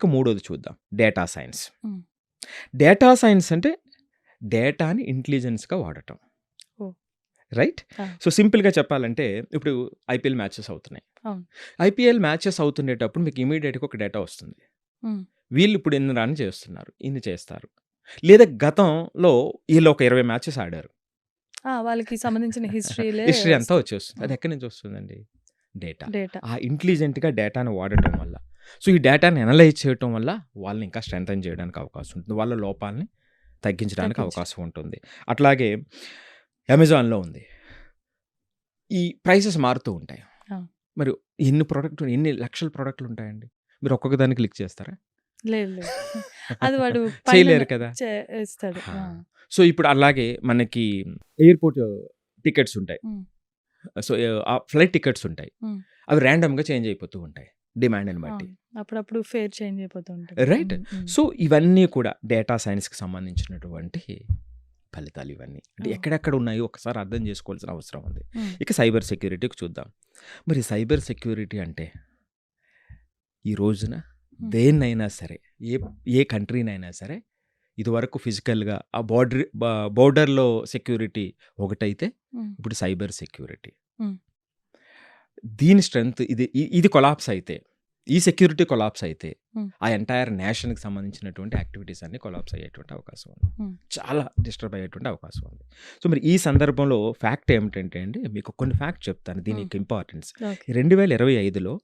ఇక మూడోది చూద్దాం, డేటా సైన్స్. హ్మ్. డేటా సైన్స్ అంటే డేటాని ఇంటెలిజెన్స్‌గా వాడటం. ఓహ్! రైట్? ఆ! సో, సింపుల్‌గా చెప్పాలంటే ఇప్పుడు ఐపీఎల్ మ్యాచెస్ అవుతున్నాయి. అవును. ఐపీఎల్ మ్యాచెస్ అవుతుండేటప్పుడు మీకు ఇమ్మీడియేట్‌గా ఒక డేటా వస్తుంది. హ్మ్. వీళ్ళు ఇప్పుడు ఇన్ని రన్ చేస్తున్నారు, ఇన్ని చేస్తారు. లేదా గతంలో ఈళ్ళు ఒక 20 మ్యాచెస్ ఆడారు. వాళ్ళకి సంబంధించిన హిస్టరీలే హిస్టరీ అంతా వస్తాయి. వచ్చేస్తుంది. అది ఎక్కడి నుంచి వస్తుందండి? డేటా. డేటా. ఆ ఇంటెలిజెంట్‌గా డేటాను వాడటం వల్ల. సో, ఈ డేటాని అనలైజ్ చేయటం వల్ల వాళ్ళని ఇంకా స్ట్రెంథెన్ చేయడానికి అవకాశం ఉంటుంది. వాళ్ళ లోపాలని తగ్గించడానికి అవకాశం ఉంటుంది. అట్లాగే అమెజాన్‌లో ఉంది. ఈ ప్రైసెస్ మారుతూ ఉంటాయి. ఆ! మరి ఎన్ని లక్షల ప్రొడక్ట్‌లు ఉంటాయండి. మీరు ఒక్కొక్క దాన్ని క్లిక్ చేస్తారా? లేదు. లేదు. అది వాడు పైన చేయలేరు కదా! ఇస్తాడు. ఆ! సో, ఇప్పుడు అలాగే మనకి ఎయిర్‌పోర్ట్ టికెట్స్ ఉంటాయి. హ్మ్. సో, ఫ్లైట్ టికెట్స్ ఉంటాయి. హ్మ్. అవి ర్యాండమ్‌గా చేంజ్ అయిపోతూ ఉంటాయి డిమాండ్‌ని బట్టి. అవును. అప్పుడప్పుడు ఫేర్ చేంజ్ అయిపోతూ ఉంటుంది. రైట్? హ్మ్. హ్మ్. సో, ఇవన్నీ కూడా డేటా సైన్స్‌కి సంబంధించినటువంటి ఫలితాలు ఇవన్నీ. అంటే ఓహ్! ఎక్కడెక్కడ ఉన్నాయో ఒకసారి అర్థం చేసుకోవాల్సిన అవసరం ఉంది. హ్మ్. ఇక సైబర్ సెక్యూరిటీకి చూద్దాం. మరి సైబర్ సెక్యూరిటీ అంటే ఈ రోజున హ్మ్. దేన్నైనా సరే, ఏ ఏ కంట్రీనైనా సరే, ఇదివరకు ఫిజికల్‌గా ఆ బోర్డర్‌లో సెక్యూరిటీ ఒకటైతే, హ్మ్. ఇప్పుడు సైబర్ సెక్యూరిటీ. హ్మ్. దీని స్ట్రెంత్ ఇది కొలాప్స్ అయితే, ఈ సెక్యూరిటీ కొలాప్స్ అయితే, హ్మ్. ఆ ఎంటైర్ నేషన్‌కి సంబంధించినటువంటి యాక్టివిటీస్ అన్నీ కొలాప్స్ అయ్యేటువంటి అవకాశం ఉంది. హ్మ్. చాలా డిస్టర్బ్ అయ్యేటువంటి అవకాశం ఉంది. సో, మరి ఈ సందర్భంలో ఫ్యాక్ట్ ఏమిటంటే అండి, మీకు కొన్ని ఫ్యాక్ట్ చెప్తాను దీని హ్మ్. యొక్క ఇంపార్టెన్స్. ఓకే. 2025లో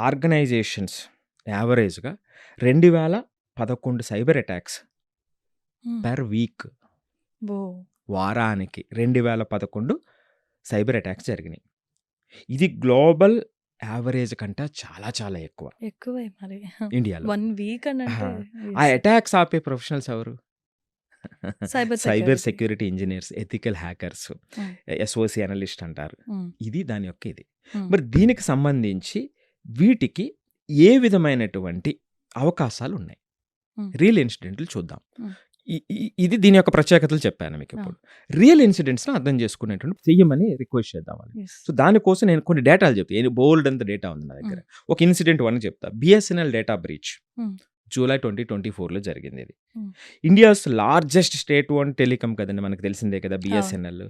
ఆర్గనైజేషన్స్ యావరేజ్‌గా 2011 సైబర్ అటాక్స్ హ్మ్. పర్ వీక్, ఓహ్! వారానికి 2011 సైబర్ అటాక్స్ జరిగినాయి. ఇది గ్లోబల్ యావరేజ్ కంటే చాలా చాలా ఎక్కువ ఎక్కువే మరి. ఇండియాలో. 1 వీక్ అనంటే ఆ యెస్. అటాక్స్ ఆపే ప్రొఫెషనల్స్ ఎవరు? Cyber cyber security. Security engineers, ethical hackers, హ్మ్. ఎస్ఓసి అనలిస్ట్ అంటారు. హ్మ్. ఇది దాని యొక్క ఇది. హ్మ్. మరి దీనికి సంబంధించి వీటికి ఏ విధమైనటువంటి అవకాశాలున్నాయి? హ్మ్. రియల్ ఇన్సిడెంట్లు చూద్దాం. హ్మ్. ఇది దీని యొక్క ప్రత్యేకతలు చెప్పాను మీకిప్పుడు. రియల్ ఇన్సిడెంట్స్‌ని అర్థం చేసుకునేటువంటి చెయ్యమని రిక్వెస్ట్ చేద్దాం వాళ్ళని. యెస్. సో, దానికోసం నేను కొన్ని డేటాలు చెప్తా. బోలెడంత డేటా ఉంది నా దగ్గర. ఒక ఇన్సిడెంట్ 1 చెప్తా. BSNL data breach. హ్మ్. జూలై 2024లో జరిగింది ఇది. హ్మ్. India's largest state own telecom కదండీ! మనకు తెలిసిందే కదా! అవును. బిఎస్ఎన్ఎల్.